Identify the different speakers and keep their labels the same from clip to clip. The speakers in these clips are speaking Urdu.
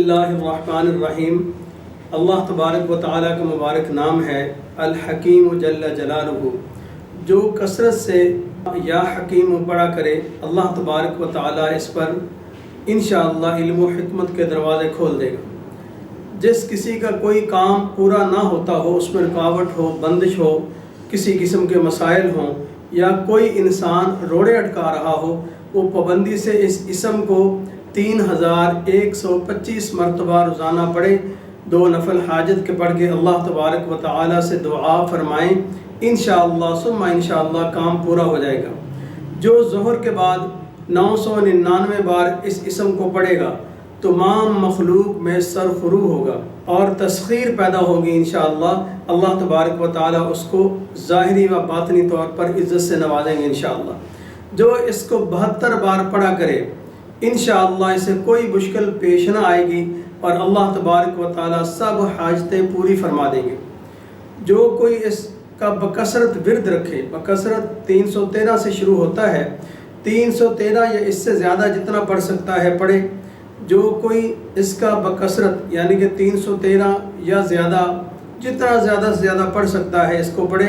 Speaker 1: اللہ الرحمن الرحیم۔ اللہ تبارک و تعالیٰ کا مبارک نام ہے الحکیم جل جلالہ۔ جو کثرت سے یا حکیم پڑھا کرے اللہ تبارک و تعالیٰ اس پر انشاءاللہ علم و حکمت کے دروازے کھول دے گا۔ جس کسی کا کوئی کام پورا نہ ہوتا ہو، اس میں رکاوٹ ہو، بندش ہو، کسی قسم کے مسائل ہوں، یا کوئی انسان روڑے اٹکا رہا ہو، وہ پابندی سے اس اسم کو 3125 مرتبہ روزانہ پڑھے، 2 نفل حاجت کے پڑھ کے اللہ تبارک و تعالیٰ سے دعا فرمائیں، انشاءاللہ ثم انشاءاللہ کام پورا ہو جائے گا۔ جو ظہر کے بعد 999 بار اس اسم کو پڑھے گا، تمام مخلوق میں سرخرو ہوگا اور تسخیر پیدا ہوگی انشاءاللہ۔ اللہ تبارک و تعالیٰ اس کو ظاہری و باطنی طور پر عزت سے نوازیں گے انشاءاللہ۔ جو اس کو 72 بار پڑھا کرے انشاءاللہ اسے کوئی مشکل پیش نہ آئے گی اور اللہ تبارک و تعالیٰ سب حاجتیں پوری فرما دیں گے۔ جو کوئی اس کا بکثرت ورد رکھے، بکثرت 313 سے شروع ہوتا ہے، 313 یا اس سے زیادہ جتنا پڑھ سکتا ہے پڑھے۔ جو کوئی اس کا بکثرت یعنی کہ 313 یا زیادہ، جتنا زیادہ سے زیادہ پڑھ سکتا ہے اس کو پڑھے،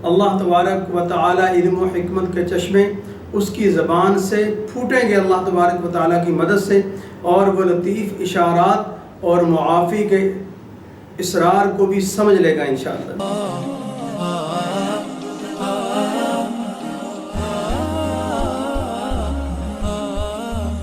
Speaker 1: اللہ تبارک و تعالیٰ علم و حکمت کے چشمے اس کی زبان سے پھوٹیں گے اللہ تبارک و تعالیٰ کی مدد سے، اور وہ لطیف اشارات اور معافی کے اسرار کو بھی سمجھ لے گا انشاءاللہ۔